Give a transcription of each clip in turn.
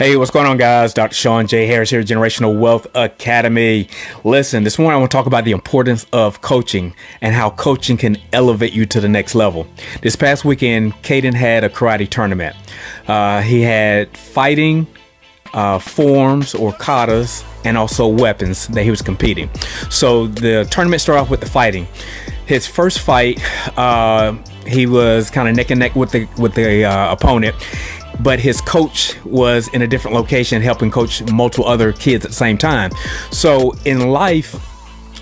Hey, what's going on, guys? Dr. Sean J. Harris here, Generational Wealth Academy. Listen, this morning I want to talk about the importance of coaching and how coaching can elevate you to the next level. This past weekend, Caden had a karate tournament. He had fighting forms or katas and also weapons that he was competing. So the tournament started off with the fighting. His first fight, he was kind of neck and neck with the opponent. But his coach was in a different location helping coach multiple other kids at the same time. So in life,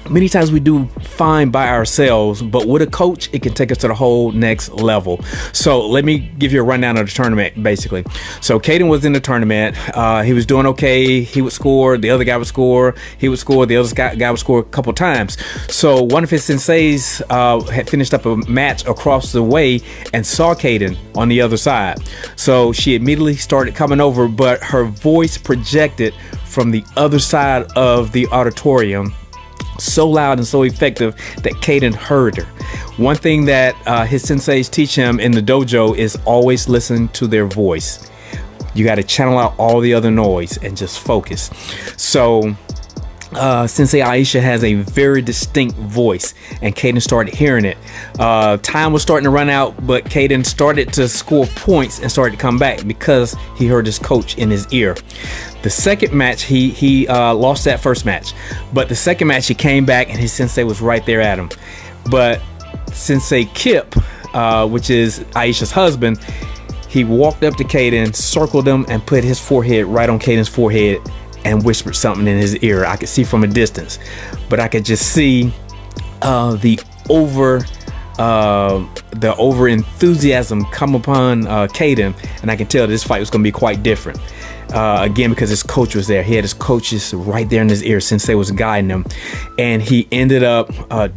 many times we do fine by ourselves, but with a coach, it can take us to the whole next level. So let me give you a rundown of the tournament, basically. So Caden was in the tournament. He was doing okay. He would score. The other guy would score. He would score. The other guy would score a couple times. So one of his senseis had finished up a match across the way and saw Caden on the other side. So she immediately started coming over, but her voice projected from the other side of the auditorium so loud and so effective that Caden heard her. One thing that his senseis teach him in the dojo is always listen to their voice. You got to channel out all the other noise and just focus. So Sensei Aisha has a very distinct voice, and Caden started hearing it. Time was starting to run out, but Caden started to score points and started to come back because he heard his coach in his ear. The second match, he lost that first match, but the second match he came back and his sensei was right there at him. But Sensei Kip, which is Aisha's husband, he walked up to Caden, circled him, and put his forehead right on Caden's forehead and whispered something in his ear. I could see from a distance, but I could just see the over enthusiasm come upon Caden, and I can tell this fight was going to be quite different. Again, because his coach was there. He had his coaches right there in his ear. Sensei was guiding him, and he ended up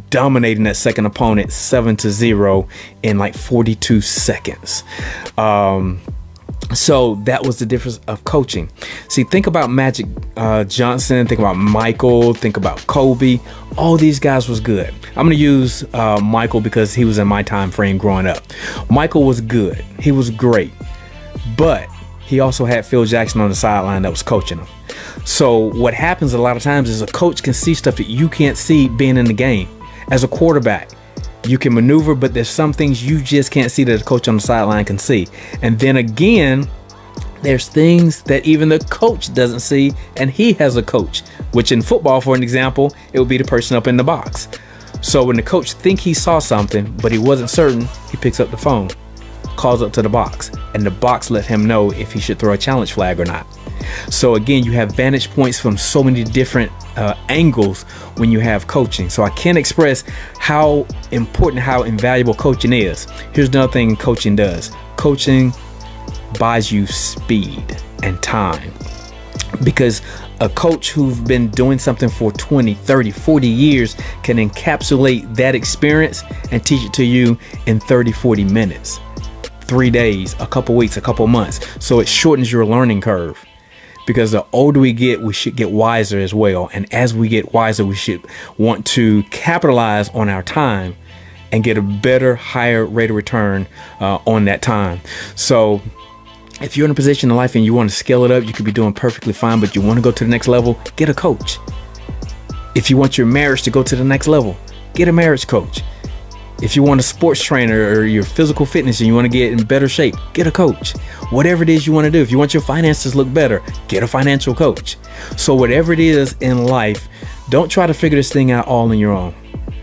dominating that second opponent 7-0 in like 42 seconds. So that was the difference of coaching. See, think about Magic Johnson, think about Michael, think about Kobe. All these guys was good. I'm going to use Michael because he was in my time frame growing up. Michael was good. He was great. But he also had Phil Jackson on the sideline that was coaching him. So what happens a lot of times is a coach can see stuff that you can't see being in the game. As a quarterback, you can maneuver, but there's some things you just can't see that the coach on the sideline can see. And then again, there's things that even the coach doesn't see, and he has a coach, which in football, for an example, it would be the person up in the box. So when the coach think he saw something, but he wasn't certain, he picks up the phone, calls up to the box, and the box let him know if he should throw a challenge flag or not. So again, you have vantage points from so many different angles when you have coaching. So I can't express how important, how invaluable coaching is. Here's another thing coaching does. Coaching buys you speed and time, because a coach who's been doing something for 20, 30, 40 years can encapsulate that experience and teach it to you in 30, 40 minutes, 3 days, a couple weeks, a couple months. So it shortens your learning curve. Because the older we get, we should get wiser as well. And as we get wiser, we should want to capitalize on our time and get a better, higher rate of return on that time. So if you're in a position in life and you want to scale it up, you could be doing perfectly fine, but you want to go to the next level, get a coach. If you want your marriage to go to the next level, get a marriage coach. If you want a sports trainer or your physical fitness and you want to get in better shape, get a coach. Whatever it is you want to do. If you want your finances to look better, get a financial coach. So whatever it is in life, don't try to figure this thing out all on your own.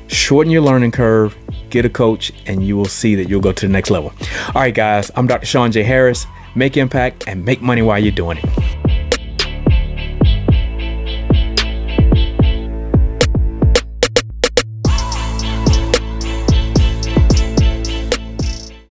Shorten your learning curve, get a coach, and you will see that you'll go to the next level. All right, guys, I'm Dr. Sean J. Harris. Make impact and make money while you're doing it.